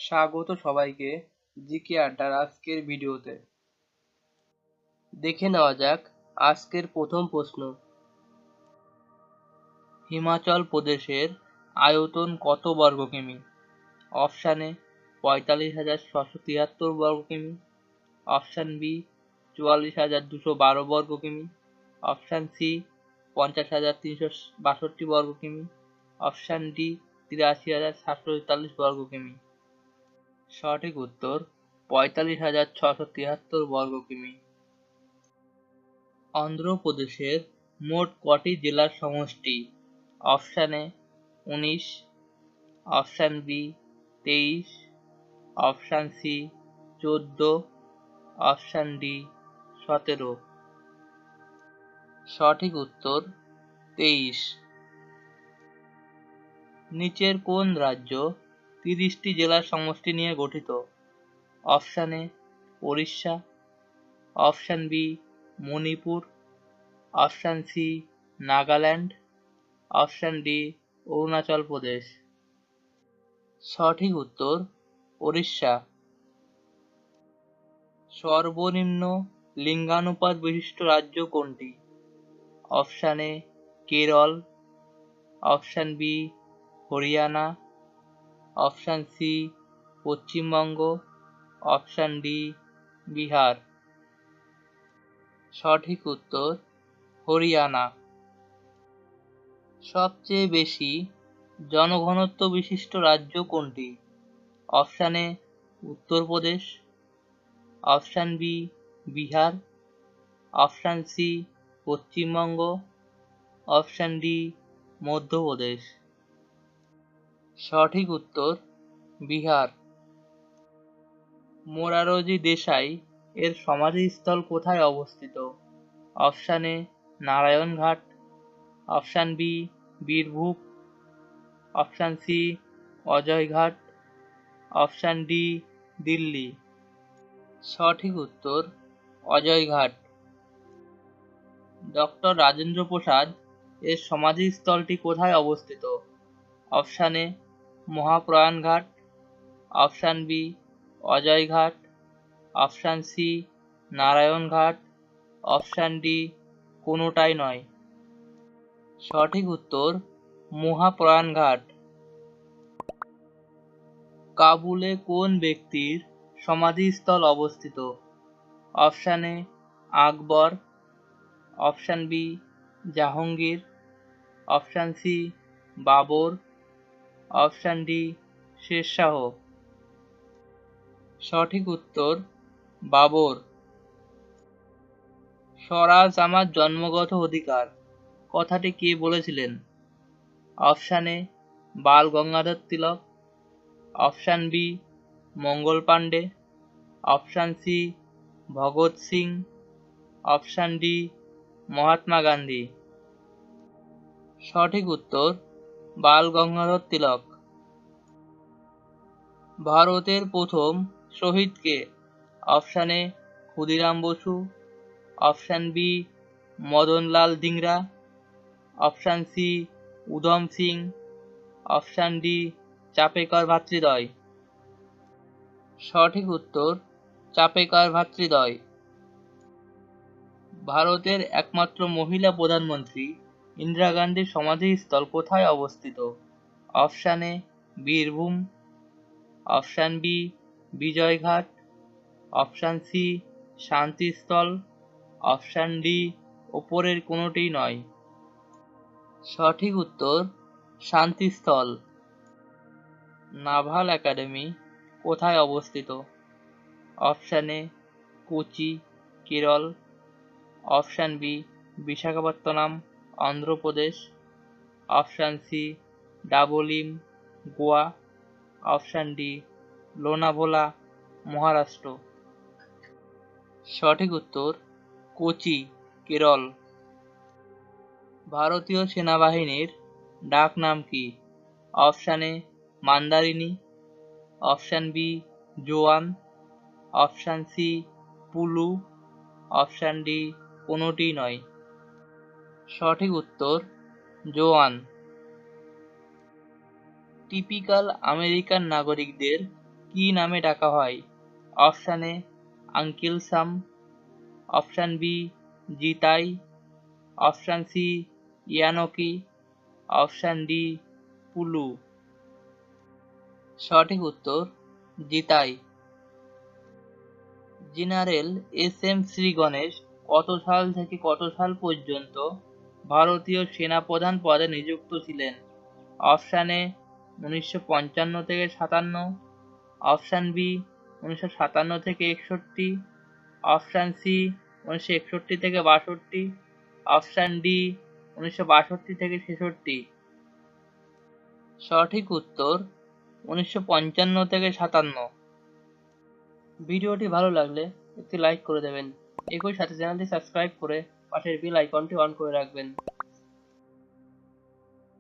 স্বাগত সবাইকে জিকে আড্ডার আজকের ভিডিওতে। দেখে নেওয়া যাক আজকের প্রথম প্রশ্ন। হিমাচল প্রদেশের আয়তন কত বর্গ কিমি? অপশান এ ৪৫,৬৭৩ বর্গ কিমি, অপশান বি ৪৪,২১২ বর্গ কিমি, অপশান সি ৫০,৩৬২ বর্গ কিমি, অপশান ডি ৮৩,৭৪৩ বর্গ কিমি। সঠিক উত্তর ৪৫,৬৭৩ বর্গ কিমি। অন্ধ্রপ্রদেশের মোট কটি জেলার সমষ্টি? Option A ১৯, option B ২৩, option C ১৪, option D ১৭। সঠিক উত্তর ২৩। নিচের কোন রাজ্য ৩০টি জেলার সমষ্টি নিয়ে গঠিত? Option A Odisha, option B Manipur, option C Nagaland, option D Arunachal Pradesh. সঠিক উত্তর ওড়িশা। সর্বনিম্ন লিঙ্গানুপাত বিশিষ্ট রাজ্য কোনটি? Option A Kerala, option B Haryana, option C Paschimbanga, option D Bihar. সঠিক উত্তর হরিয়ানা। সবচেয়ে বেশি জনঘনত্ব বিশিষ্ট রাজ্য কোনটি? Option A Uttar Pradesh, option B Bihar, option C Paschimbanga, option D Madhya Pradesh. সঠিক উত্তর বিহার। মোরারজি দেশাই এর সমাধিস্থল কোথায় অবস্থিত? Option A Narayanghat, option B Birbhum, option C Ajayghat, option D Delhi. সঠিক উত্তর অজয়ঘাট। ডক্টর রাজেন্দ্র প্রসাদ এর সমাধিস্থলটি কোথায় অবস্থিত? Option A Mahaprayanghat, option B Ajayghat, option C Narayanghat, option D কোনোটাই নয়। সঠিক উত্তর মহাপ্রয়াণঘাট। কাবুলে কোন ব্যক্তির সমাধিস্থল অবস্থিত? Option A Akbar, option B Jahangir, option C Babur, option D Sher Shah. সঠিক উত্তর বাবর। স্বরাজ আমার জন্মগত অধিকার কথাটি কে বলেছিলেন? Option A Bal Gangadhar Tilak, option B Mangal Pandey, option C Bhagat Singh, option D Mahatma Gandhi. সঠিক উত্তর বাল গঙ্গাধর তিলক। ভারতের প্রথম শহীদ কে? Option A Khudiram Basu, option B Madanlal Dhingra, option C Udham Singh, option D Chapekar ভ্রাতৃদ্বয়। সঠিক উত্তর চাপেকর ভ্রাতৃদ্বয়। ভারতের একমাত্র মহিলা প্রধানমন্ত্রী ইন্দিরা গান্ধীর সমাধিস্থল কোথায় অবস্থিত? Option A Birbhum, option B Vijayghat, option C Shantisthal, option D ওপরের কোনোটিই নয়। সঠিক উত্তর শান্তিস্থল। নাভাল একাডেমি কোথায় অবস্থিত? Option A Kochi Kerala, option B Visakhapatnam Andhra Pradesh, option C Dabolim Goa, option D Lonavala Maharashtra. সঠিক উত্তর কোচি কেরল। ভারতীয় সেনাবাহিনীর ডাক নাম কি? Option A Mandarini, option B jawan, option C Pulu, option D কোনোটিই নয়। সঠিক উত্তর জোয়ান। টিপিক্যাল আমেরিকান নাগরিকদের কি নামে ডাকা হয়? Option A uncle Sam, option B Jitai, option C Yankee, option D Pulu. সঠিক উত্তর Jitai. General S M Shri Ganesh কত সাল থেকে কত সাল পর্যন্ত ভারতীয় সেনাপ্রধান পদে নিযুক্ত ছিলেন? অপশান এ 1955 থেকে 57, অপশান বি 1957 থেকে 61, অপশান সি 1961 থেকে 62, অপশান ডি 1962 থেকে 66। সঠিক উত্তর 1955 থেকে 57। ভিডিওটি ভালো লাগলে একটি লাইক করে দেবেন। একই সাথে চ্যানেলটি সাবস্ক্রাইব করে পাশের বেল আইকনটি অন করে রাখবেন।